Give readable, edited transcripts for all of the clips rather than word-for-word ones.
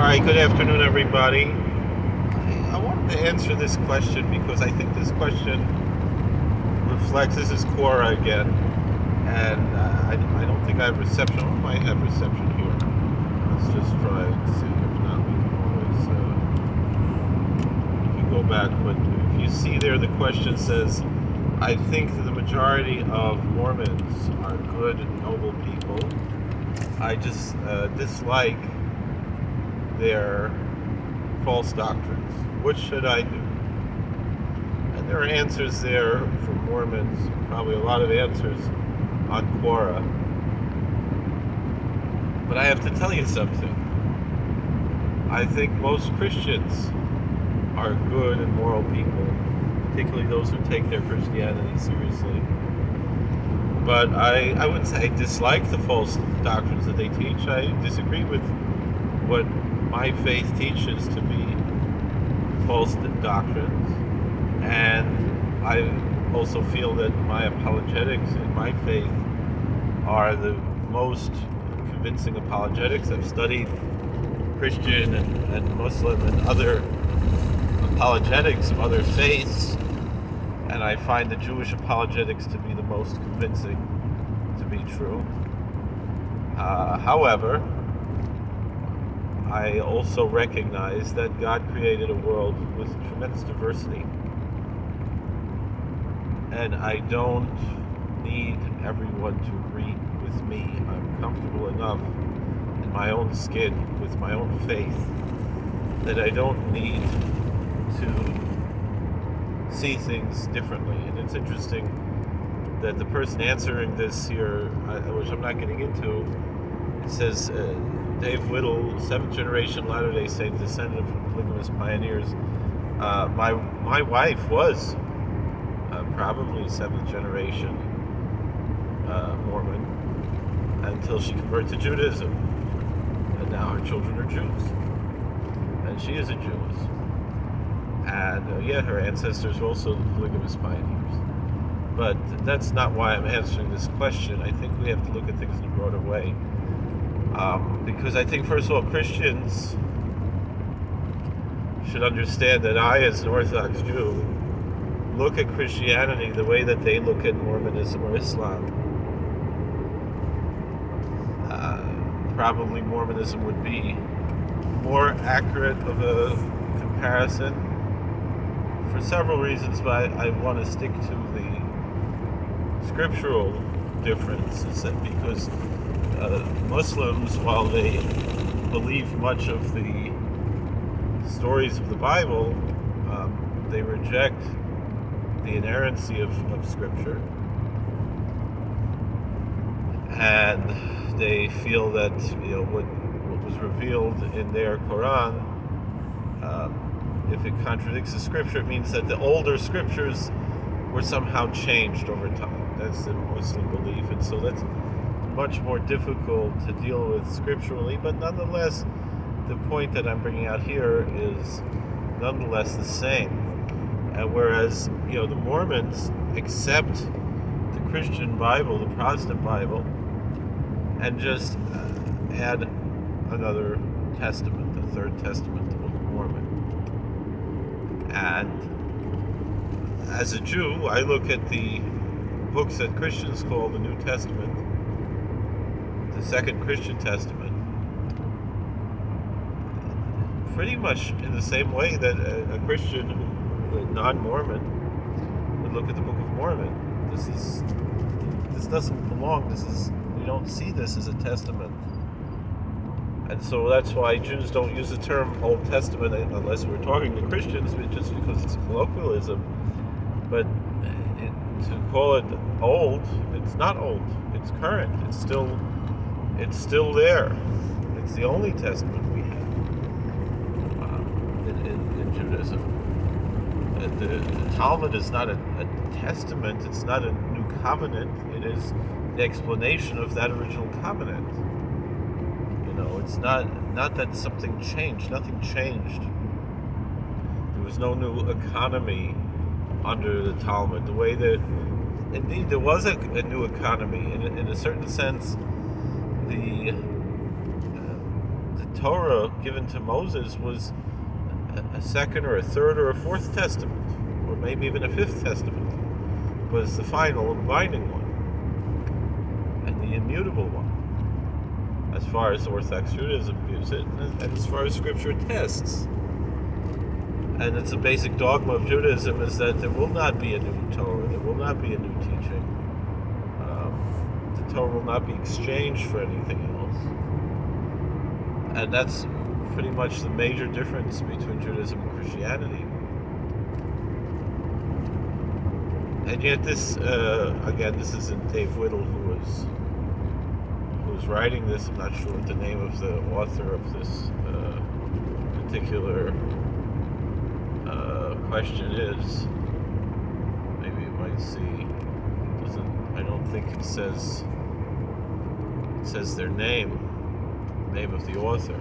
right, good afternoon, everybody. I wanted to answer this question because I think this question reflects. This is Cora again, and I don't think I have reception. I might have reception here. Let's just try and see. If not, we can go back. But if you see there, the question says, I think the majority of Mormons are good and noble people. I just dislike their false doctrines. What should I do? And there are answers there for Mormons, probably a lot of answers on Quora. But I have to tell you something. I think most Christians are good and moral people, particularly those who take their Christianity seriously. But I wouldn't say I dislike the false doctrines that they teach. I disagree with what my faith teaches to be false doctrines, and I also feel that my apologetics in my faith are the most convincing apologetics. I've studied Christian and Muslim and other apologetics of other faiths, and I find the Jewish apologetics to be the most convincing to be true. However, I also recognize that God created a world with tremendous diversity. And I don't need everyone to agree with me. I'm comfortable enough in my own skin, with my own faith, that I don't need to see things differently. And it's interesting that the person answering this here, which I'm not getting into, it says, Dave Whittle, 7th generation Latter-day Saint, descendant from polygamous pioneers. My wife was probably 7th generation Mormon until she converted to Judaism. And now her children are Jews. And she is a Jewess. And her ancestors were also the polygamous pioneers. But that's not why I'm answering this question. I think we have to look at things in a broader way. Because I think, first of all, Christians should understand that I, as an Orthodox Jew, look at Christianity the way that they look at Mormonism or Islam. Probably Mormonism would be more accurate of a comparison for several reasons, but I want to stick to the scriptural differences, because Muslims, while they believe much of the stories of the Bible, they reject the inerrancy of Scripture, and they feel that what was revealed in their Quran, if it contradicts the Scripture, it means that the older Scriptures were somehow changed over time. That's the Muslim belief, and so that's much more difficult to deal with scripturally, but nonetheless, the point that I'm bringing out here is nonetheless the same. And whereas, the Mormons accept the Christian Bible, the Protestant Bible, and just add another testament, the Third Testament, the Book of Mormon. And as a Jew, I look at the books that Christians call the New Testament, the Second Christian Testament, pretty much in the same way that a Christian, a non-Mormon, would look at the Book of Mormon. This doesn't belong. We don't see this as a testament. And so that's why Jews don't use the term Old Testament unless we're talking to Christians, just because it's a colloquialism. But to call it old, it's not old. It's current. It's still there. It's the only testament we have in Judaism. The Talmud is not a testament. It's not a new covenant. It is the explanation of that original covenant. It's not that something changed. Nothing changed. There was no new economy under the Talmud. The way that, indeed, there was a new economy in a certain sense. The Torah given to Moses was a second or a third or a fourth testament, or maybe even a fifth testament, was the final and binding one, and the immutable one, as far as Orthodox Judaism views it, and as far as Scripture attests. And it's a basic dogma of Judaism is that there will not be a new Torah, there will not be a new teaching. The Torah will not be exchanged for anything else. And that's pretty much the major difference between Judaism and Christianity. And yet this, again, this isn't Dave Whittle who was writing this. I'm not sure what the name of the author of this particular question is. Maybe you might see. I don't think it says their name of the author.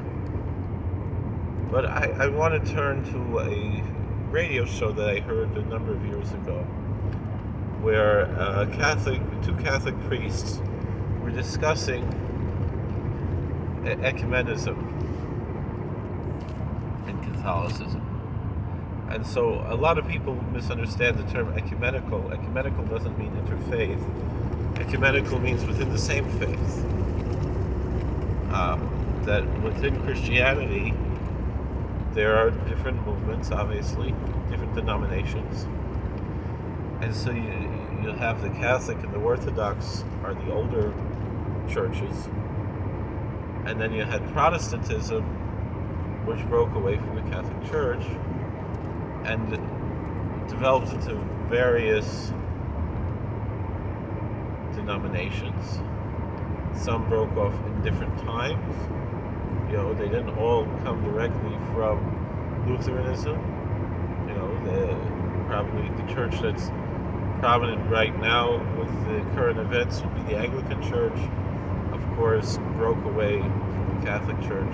But I want to turn to a radio show that I heard a number of years ago, where two Catholic priests were discussing ecumenism in Catholicism. And so a lot of people misunderstand the term ecumenical. Ecumenical doesn't mean interfaith. Ecumenical means within the same faith. That within Christianity, there are different movements, obviously, different denominations. And so you have the Catholic and the Orthodox are the older churches. And then you had Protestantism, which broke away from the Catholic Church and developed into various denominations. Some broke off in different times. They didn't all come directly from Lutheranism. Probably the church that's prominent right now with the current events would be the Anglican Church. Of course, broke away from the Catholic Church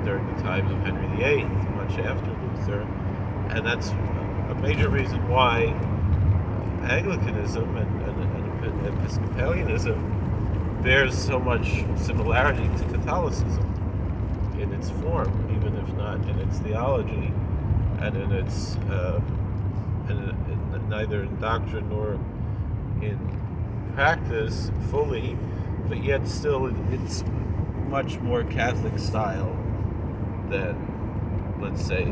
during the times of Henry VIII, much after Luther. And that's a major reason why Anglicanism and Episcopalianism bears so much similarity to Catholicism in its form, even if not in its theology and in its neither in doctrine nor in practice fully, but yet still it's much more Catholic style than, let's say,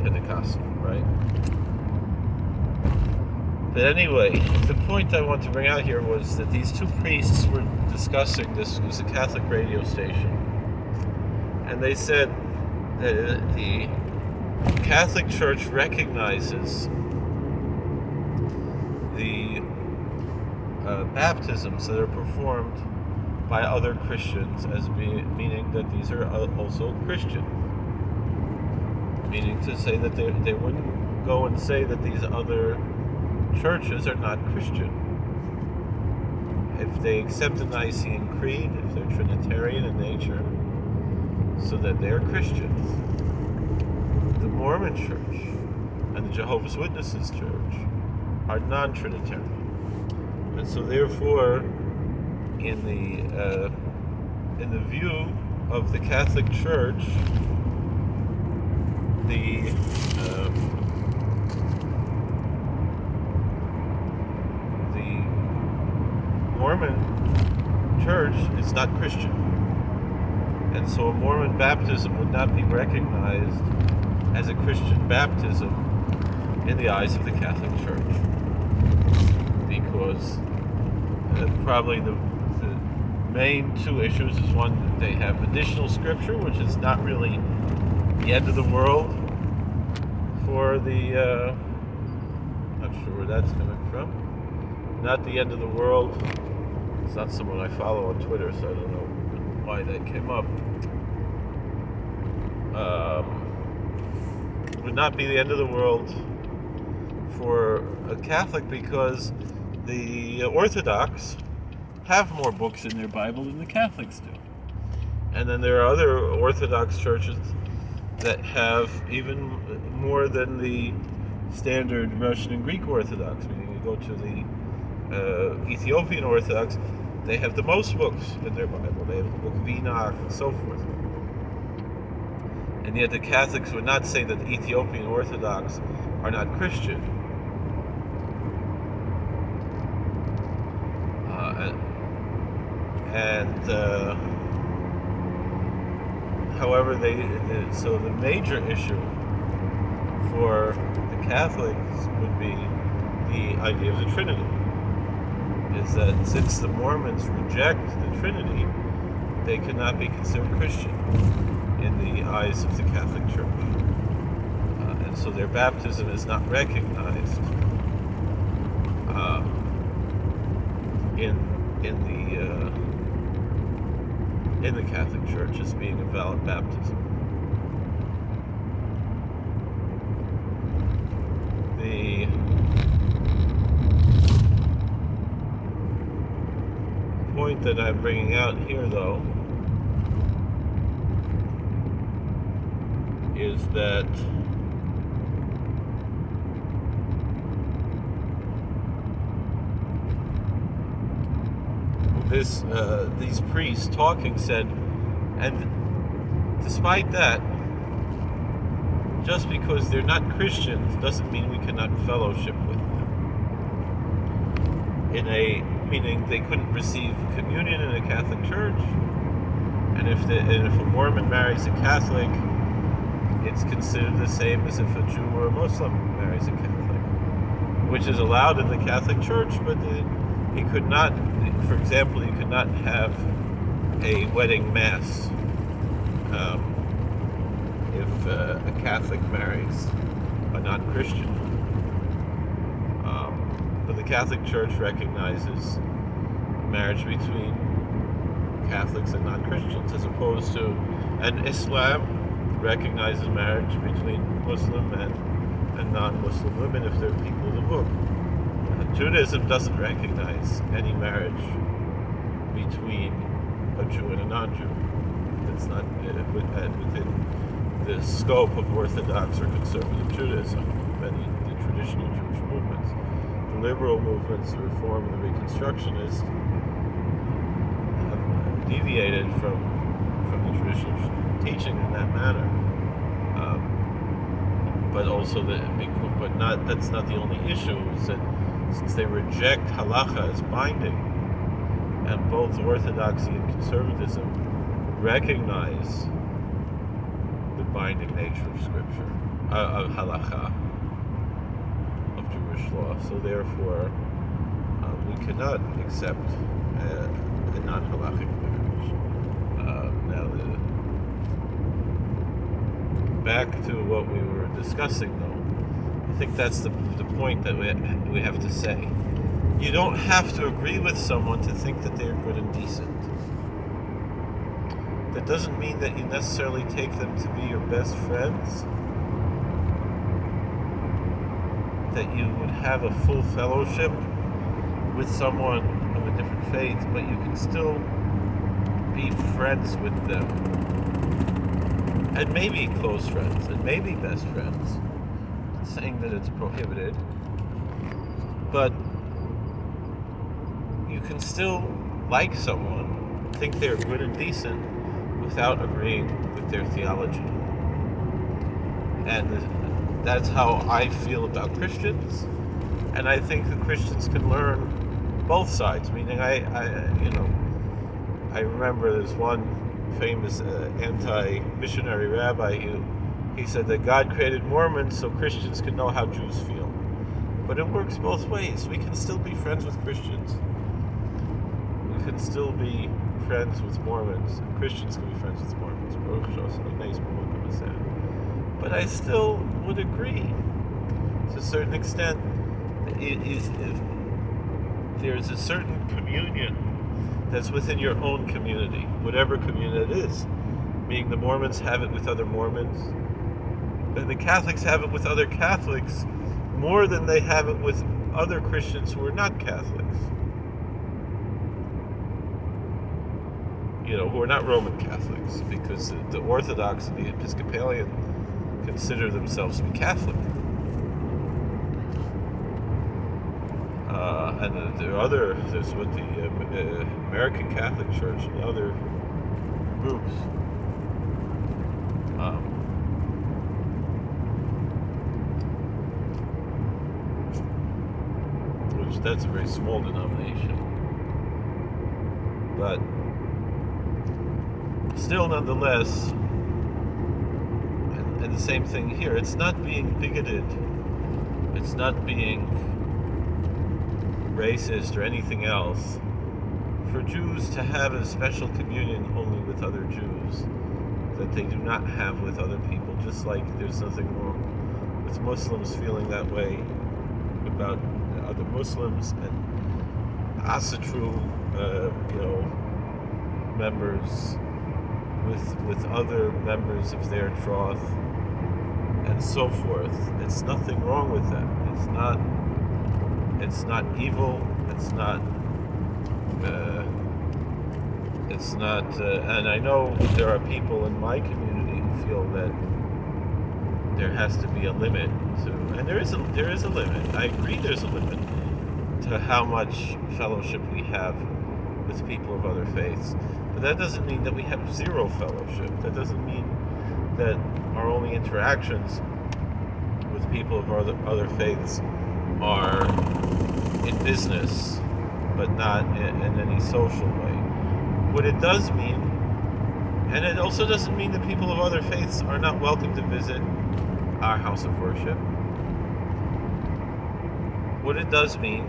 Pentecostal, right? But anyway, the point I want to bring out here was that these two priests were discussing, this was a Catholic radio station, and they said that the Catholic Church recognizes the baptisms that are performed by other Christians as meaning that these are also Christian. Meaning to say that they wouldn't go and say that these other churches are not Christian. If they accept the Nicene Creed, if they're Trinitarian in nature, so that they're Christians. The Mormon Church and the Jehovah's Witnesses Church are non-Trinitarian. And so therefore, in the view of the Catholic Church, the Mormon Church is not Christian. And so a Mormon baptism would not be recognized as a Christian baptism in the eyes of the Catholic Church. Because probably the main two issues is one, they have additional scripture, which is not really the end of the world for the, not sure where that's coming from. Not the end of the world. It's not someone I follow on Twitter, so I don't know why that came up. It would not be the end of the world for a Catholic because the Orthodox have more books in their Bible than the Catholics do. And then there are other Orthodox churches that have even more than the standard Russian and Greek Orthodox. Meaning you go to the Ethiopian Orthodox, they have the most books in their Bible. They have the Book of Enoch and so forth. And yet the Catholics would not say that the Ethiopian Orthodox are not Christian. However, so the major issue for the Catholics would be the idea of the Trinity. Is that since the Mormons reject the Trinity, they cannot be considered Christian in the eyes of the Catholic Church. And so their baptism is not recognized in the Catholic Church as being a valid baptism. The point that I'm bringing out here, though, is that these priests talking said, and despite that, just because they're not Christians doesn't mean we cannot fellowship with them. Meaning they couldn't receive communion in a Catholic church, and if a Mormon marries a Catholic, it's considered the same as if a Jew or a Muslim marries a Catholic, which is allowed in the Catholic Church, but he could not, for example, he could not have a wedding mass if a Catholic marries a non-Christian. But the Catholic Church recognizes marriage between Catholics and non-Christians, as opposed to, and Islam recognizes marriage between Muslim and non-Muslim women if they're people of the book. Judaism doesn't recognize any marriage between a Jew and a non-Jew. It's not within the scope of Orthodox or conservative Judaism, many of the traditional Jewish movements. The liberal movements, the Reform and the Reconstructionists, have deviated from the traditional teaching in that manner. But also, that's not the only issue. Is that since they reject halacha as binding, and both Orthodoxy and conservatism recognize the binding nature of Scripture, of halacha, of Jewish law, so therefore we cannot accept a non-halachic marriage. Back to what we were discussing, though, I think that's the point that we have to say. You don't have to agree with someone to think that they're good and decent. That doesn't mean that you necessarily take them to be your best friends, that you would have a full fellowship with someone of a different faith, but you can still be friends with them. And maybe close friends, and maybe best friends. I'm not saying that it's prohibited, but you can still like someone, think they're good and decent, without agreeing with their theology. And that's how I feel about Christians, and I think the Christians can learn both sides. Meaning, I remember there's one famous anti-missionary rabbi who he said that God created Mormons so Christians can know how Jews feel. But it works both ways. We can still be friends with Christians. We can still be friends with Mormons, and Christians can be friends with Mormons. But I still would agree, to a certain extent, if there's a certain communion that's within your own community, whatever community it is. Meaning the Mormons have it with other Mormons, and the Catholics have it with other Catholics more than they have it with other Christians who are not Catholics. Who are not Roman Catholics, because the Orthodox and the Episcopalian consider themselves to be Catholic. And there's what the American Catholic Church and other groups that's a very small denomination. But still, nonetheless, and the same thing here, it's not being bigoted, it's not being racist or anything else for Jews to have a special communion only with other Jews that they do not have with other people, just like there's nothing wrong with Muslims feeling that way about other Muslims and Asatru, members with other members of their troth and so forth. It's nothing wrong with that. It's not evil. And I know there are people in my community who feel that there has to be a limit to, and there is a limit. I agree, there's a limit to how much fellowship we have with people of other faiths. But that doesn't mean that we have zero fellowship. That doesn't mean that our only interactions with people of other faiths are in business, but not in any social way. What it does mean, and it also doesn't mean that people of other faiths are not welcome to visit our house of worship. What it does mean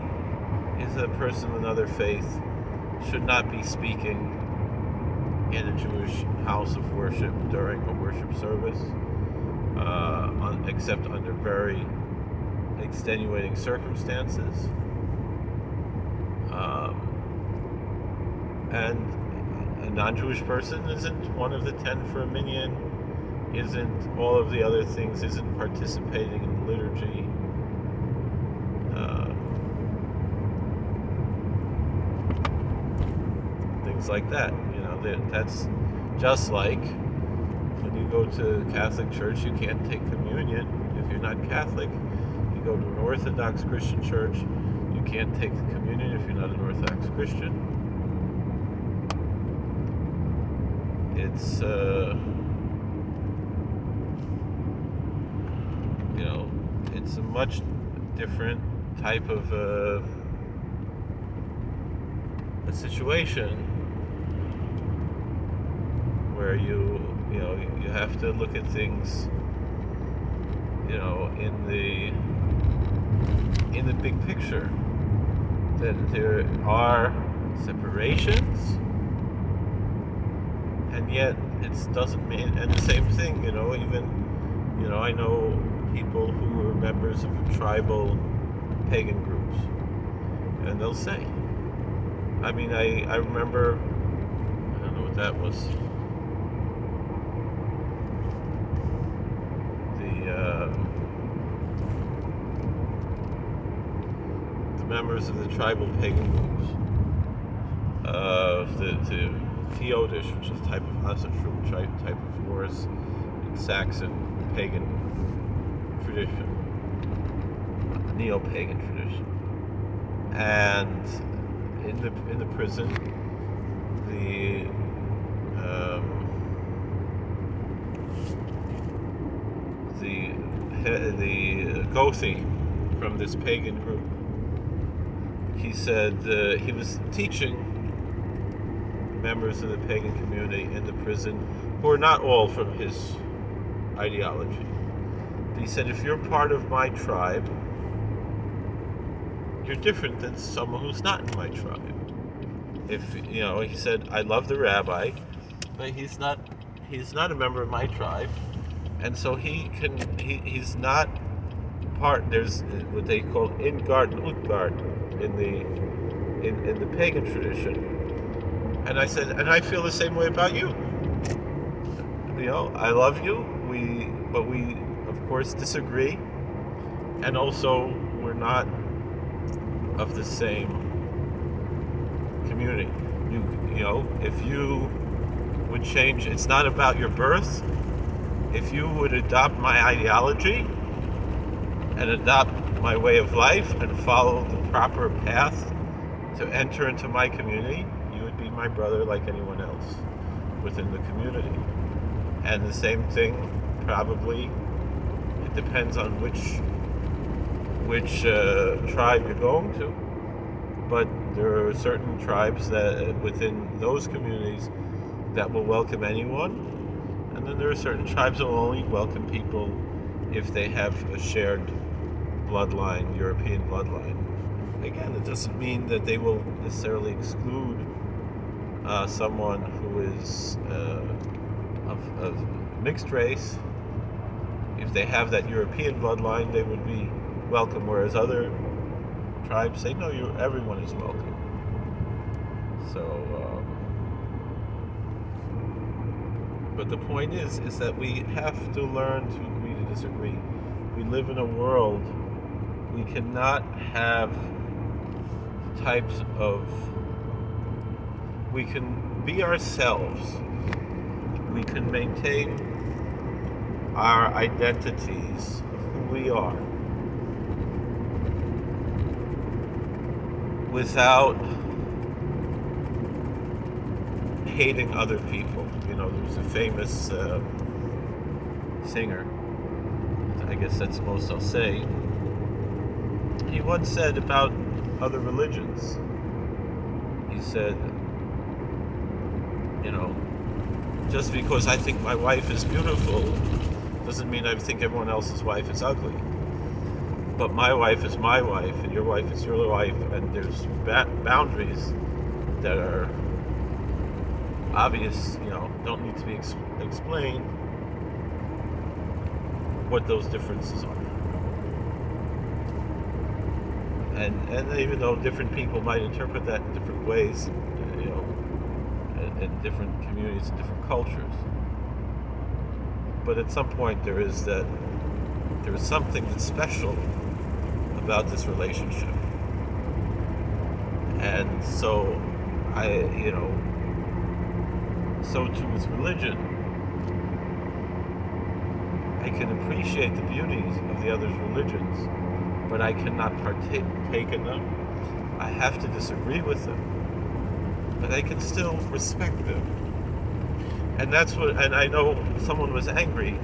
is that a person of another faith should not be speaking in a Jewish house of worship during a worship service, except under very extenuating circumstances. And a non-Jewish person isn't one of the 10 for a minyan, isn't all of the other things, isn't participating in liturgy. Things like that. That's just like when you go to Catholic Church, you can't take communion if you're not Catholic. You go to an Orthodox Christian church, you can't take the communion if you're not an Orthodox Christian. It's it's a much different type of a situation where you have to look at things in the big picture, that there are separations, and yet it doesn't mean, and the same thing, I know people who are members of tribal pagan groups, and they'll say, I remember, I don't know what that was, the members of the tribal pagan groups, the Theodish, which is a type of Asatru, type of Norse and Saxon pagan tradition, neo-pagan tradition, and in the prison, the Gothi from this pagan group, he said he was teaching members of the pagan community in the prison, who are not all from his ideology. He said, if you're part of my tribe, you're different than someone who's not in my tribe. He said, I love the rabbi, but he's not a member of my tribe, and so he's not part. There's what they call Ingard and Utgard in the pagan tradition. And I said, and I feel the same way about you. I love you, but we of course disagree, and also we're not of the same community. If you would change, it's not about your birth. If you would adopt my ideology and adopt my way of life and follow the proper path to enter into my community, you would be my brother like anyone else within the community. And the same thing, probably, it depends on which tribe you're going to. But there are certain tribes that within those communities that will welcome anyone, and then there are certain tribes that will only welcome people if they have a shared bloodline, European bloodline. Again, it doesn't mean that they will necessarily exclude someone who is of mixed race. If they have that European bloodline, they would be welcome, whereas other tribes say, no, everyone is welcome. So, but the point is that we have to learn to agree to disagree. We live in a world, we cannot have types of, we can be ourselves, we can maintain our identities of who we are without hating other people. There was a famous singer, I guess that's the most I'll say. He once said about other religions, he said, just because I think my wife is beautiful doesn't mean I think everyone else's wife is ugly. But my wife is my wife, and your wife is your wife, and there's boundaries that are obvious, don't need to be explained what those differences are. And even though different people might interpret that in different ways, in different communities and different cultures, but at some point there is something that's special about this relationship. And so so too with religion. I can appreciate the beauties of the other's religions, but I cannot partake in them. I have to disagree with them, but I can still respect them. And and I know someone was angry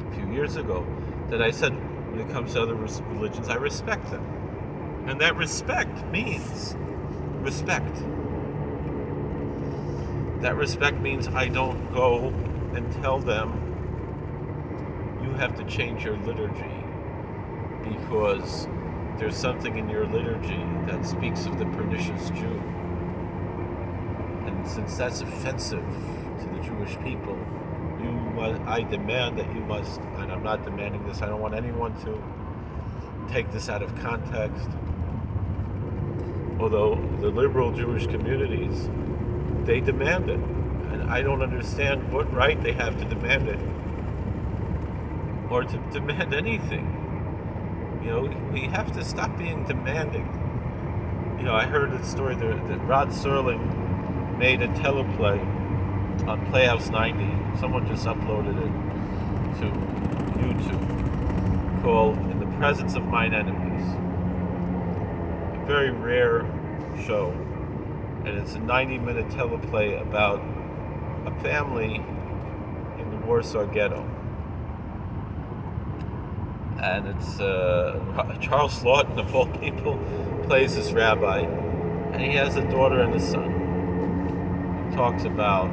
a few years ago that I said, when it comes to other religions, I respect them. And that respect means respect. That respect means I don't go and tell them, you have to change your liturgy because there's something in your liturgy that speaks of the pernicious Jew. And since that's offensive to the Jewish people, I demand that you must, and I'm not demanding this, I don't want anyone to take this out of context, although the liberal Jewish communities, they demand it. And I don't understand what right they have to demand it, or to demand anything. We have to stop being demanding. I heard a story that Rod Serling made a teleplay on Playhouse 90. Someone just uploaded it to YouTube, called In the Presence of Mine Enemies. A very rare show. And it's a 90-minute teleplay about a family in the Warsaw Ghetto. And it's Charles Lawton, of all people, plays this rabbi. And he has a daughter and a son. He talks about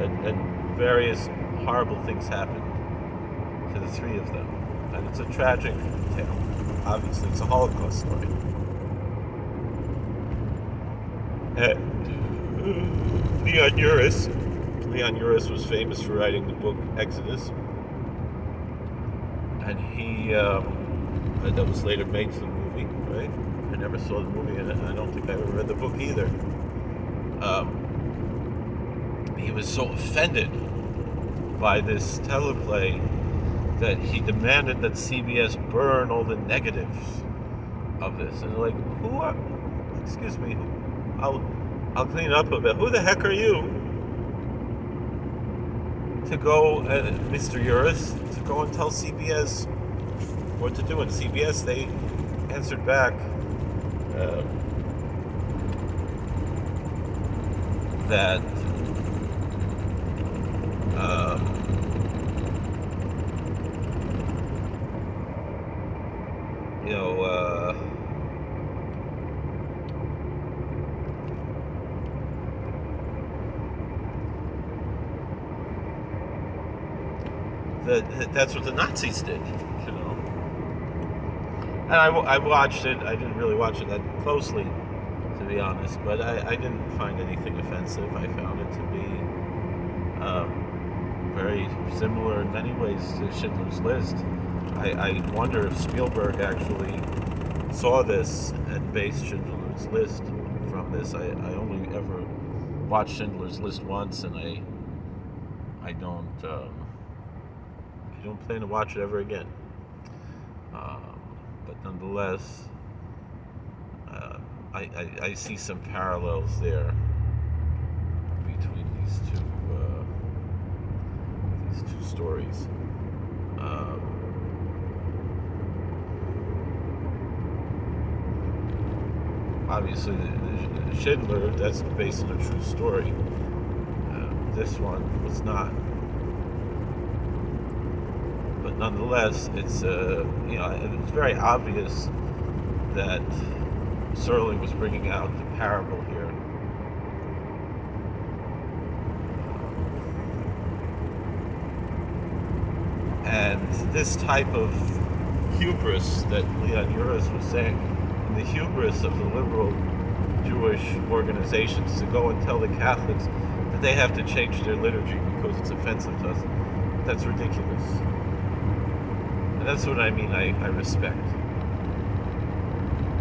and various horrible things happen to the three of them. And it's a tragic tale. Obviously, it's a Holocaust story. Leon Uris was famous for writing the book Exodus, and he that was later made to the movie, right? I never saw the movie, and I don't think I ever read the book either. He was so offended by this teleplay that he demanded that CBS burn all the negatives of this. And like, excuse me, I'll clean up a bit. Who the heck are you to go, Mr. Uris, to go and tell CBS what to do? And CBS, they answered back that that's what the Nazis did, you know. And I watched it. I didn't really watch it that closely, to be honest, but I didn't find anything offensive. I found it to be very similar in many ways to Schindler's List. I wonder if Spielberg actually saw this and based Schindler's List from this. I only ever watched Schindler's List once, and I don't plan to watch it ever again. But nonetheless, I see some parallels there between these two stories. Obviously, the Schindler, that's based on a true story. This one was not. But nonetheless, it's it's very obvious that Serling was bringing out the parable here. And this type of hubris that Leon Uris was saying, and the hubris of the liberal Jewish organizations to go and tell the Catholics that they have to change their liturgy because it's offensive to us, that's ridiculous. And that's what I mean I respect.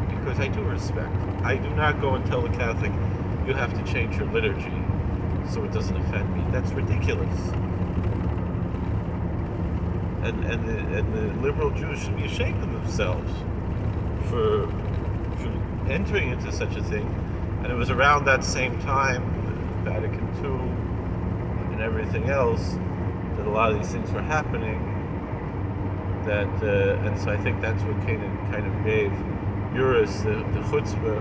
Because I do respect. I do not go and tell the Catholic, you have to change your liturgy so it doesn't offend me. That's ridiculous. And the liberal Jews should be ashamed of themselves for entering into such a thing. And it was around that same time, Vatican II and everything else, that a lot of these things were happening. And so I think that's what kind of gave Uris the chutzpah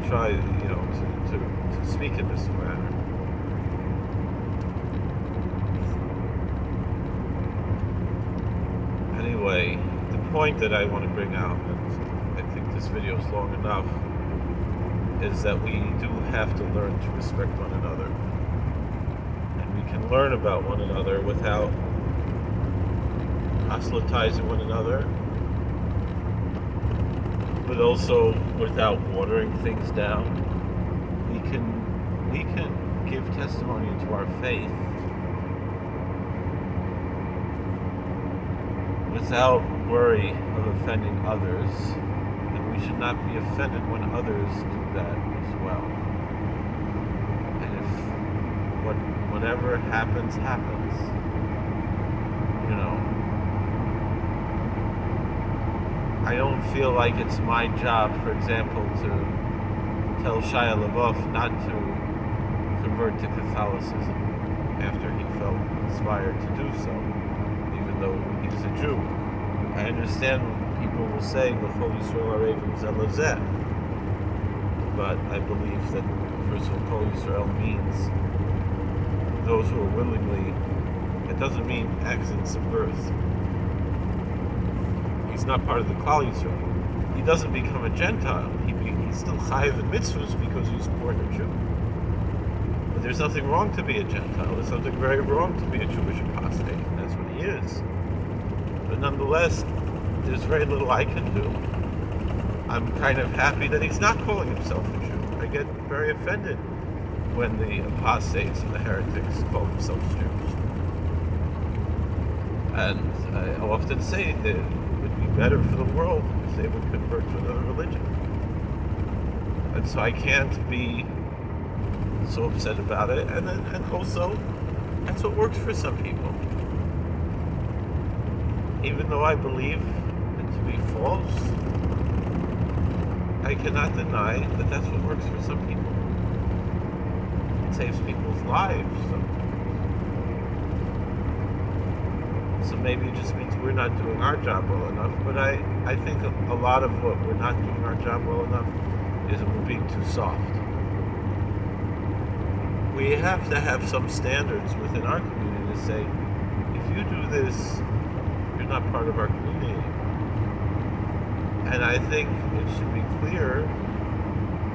to try, to speak in this manner. Anyway, the point that I want to bring out, and I think this video is long enough, is that we do have to learn to respect one another. And we can learn about one another without proselytizing one another, but also without watering things down. We can give testimony to our faith without worry of offending others, and we should not be offended when others do that as well. And if whatever happens, I don't feel like it's my job, for example, to tell Shia LaBeouf not to convert to Catholicism after he felt inspired to do so, even though he's a Jew. I understand when people will say, V'chol Yisrael Arevim Zeh Lezeh, but I believe that, first of all, Kol Yisrael means those who are willingly. It doesn't mean accidents of birth. He's not part of the Klal Yisrael. He doesn't become a Gentile. He's still chayiv in mitzvahs because he's born a Jew. But there's nothing wrong to be a Gentile. There's something very wrong to be a Jewish apostate. That's what he is. But nonetheless, there's very little I can do. I'm kind of happy that he's not calling himself a Jew. I get very offended when the apostates and the heretics call themselves Jews. And I often say that it would be better for the world if they would convert to another religion. And so I can't be so upset about it. And also, that's what works for some people. Even though I believe it to be false, I cannot deny that that's what works for some people. It saves people's lives. So maybe it just means we're not doing our job well enough. But I think a lot of what we're not doing our job well enough is that we're being too soft. We have to have some standards within our community to say, if you do this, you're not part of our community. And I think it should be clear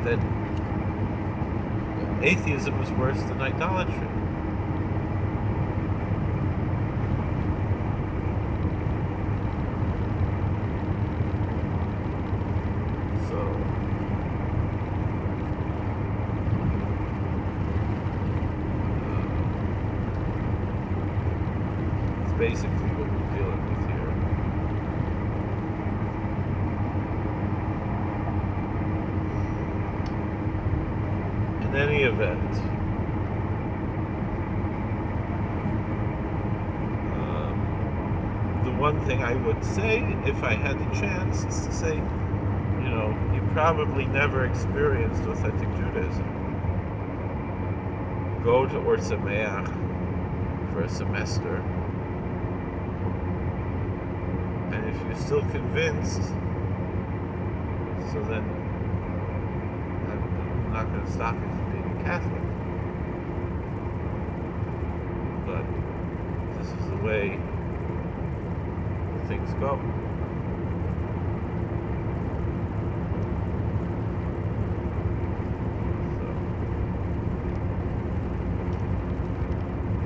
that atheism is worse than idolatry. Basically what we're dealing with here. In any event, the one thing I would say, if I had the chance, is to say, you probably never experienced authentic Judaism. Go to Or Sameach for a semester. And if you're still convinced, so then I'm not going to stop you from being a Catholic. But this is the way things go.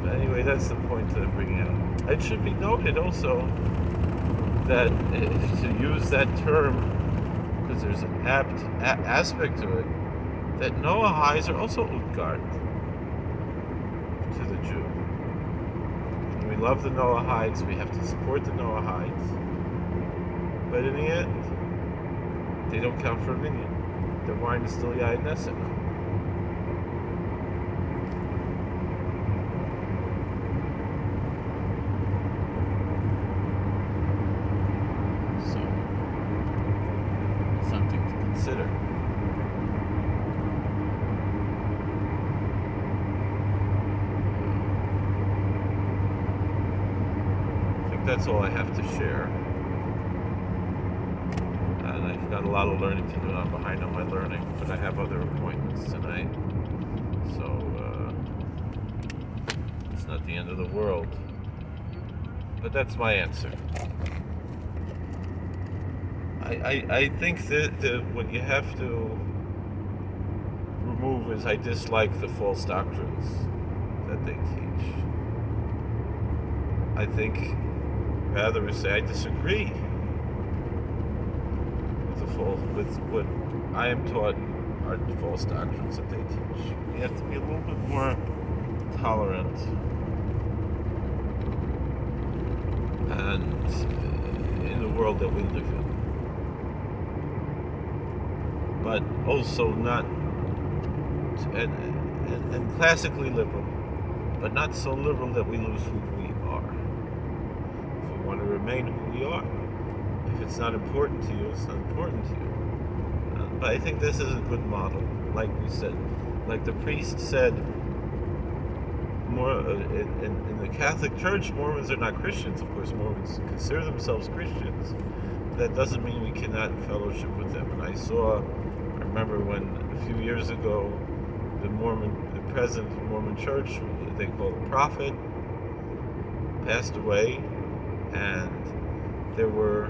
But anyway, that's the point that I'm bringing out. It should be noted also that to use that term, because there's an apt aspect to it, that Noahides are also Utgard to the Jew. And we love the Noahides, we have to support the Noahides, but in the end, they don't count for a minyan. Their wine is still Yain Nesek. Consider. I think that's all I have to share. And I've got a lot of learning to do. I'm behind on my learning, but I have other appointments tonight. So it's not the end of the world. But that's my answer. I think that what you have to remove is I dislike the false doctrines that they teach. I think rather say I disagree with what I am taught are the false doctrines that they teach. You have to be a little bit more tolerant and in the world that we live in. But also not, and classically liberal, but not so liberal that we lose who we are. If we want to remain who we are, if it's not important to you, it's not important to you. But I think this is a good model, like we said. Like the priest said, in the Catholic Church, Mormons are not Christians. Of course, Mormons consider themselves Christians. That doesn't mean we cannot fellowship with them. And I remember when a few years ago, the president of the Mormon Church, they call a prophet, passed away, and there were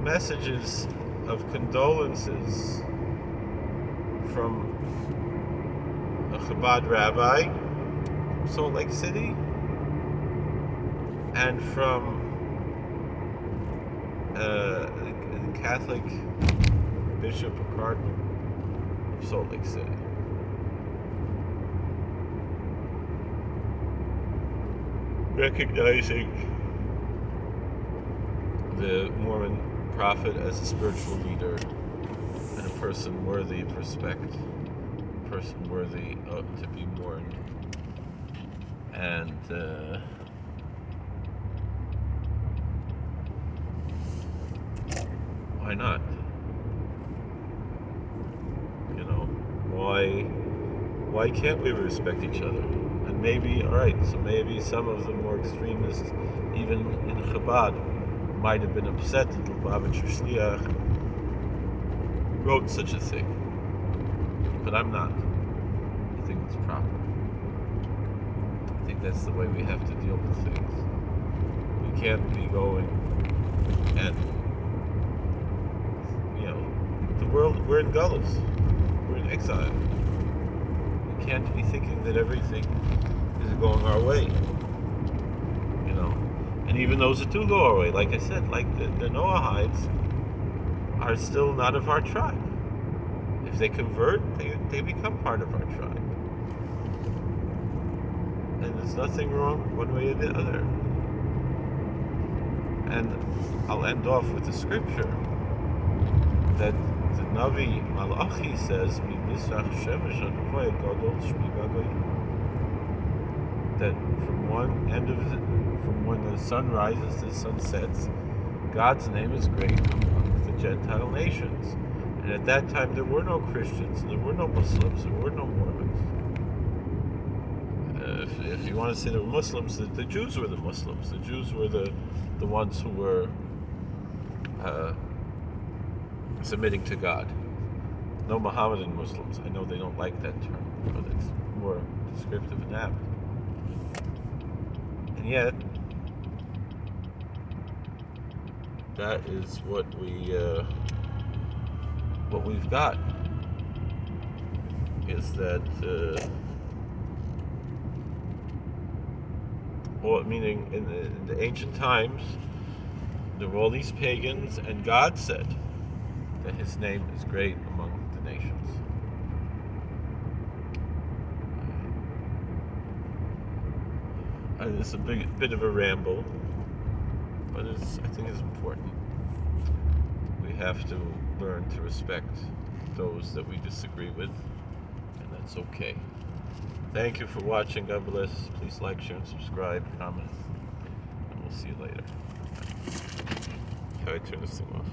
messages of condolences from a Chabad rabbi from Salt Lake City and from the Catholic bishop or cardinal of Salt Lake City. Recognizing the Mormon prophet as a spiritual leader and a person worthy of respect, a person worthy to be mourned. And why not? Why can't we respect each other? And maybe, alright, so maybe some of the more extremists, even in Chabad, might have been upset that Lubavitcher Shliach wrote such a thing. But I'm not. I think it's proper. I think that's the way we have to deal with things. We can't be going and we're in Gullus. We're in exile. We can't be thinking that everything is going our way. You know. And even those that do go our way, like I said, like the Noahides, are still not of our tribe. If they convert, they become part of our tribe. And there's nothing wrong one way or the other. And I'll end off with the scripture that the Navi Malachi says, that from when the sun rises to the sun sets, God's name is great among the Gentile nations. And at that time there were no Christians, there were no Muslims, there were no Mormons. If you want to say there were Muslims, the Jews were the Muslims. The Jews were the ones who were submitting to God. No Mohammedan Muslims. I know they don't like that term, but it's more descriptive and apt. And yet, that is what we've got. Is that meaning in the ancient times, there were all these pagans, and God said that His name is great among the nations. And it's a bit of a ramble, but I think it's important. We have to learn to respect those that we disagree with, and that's okay. Thank you for watching. God bless. Please like, share, and subscribe, comment, and we'll see you later. How do I turn this thing off?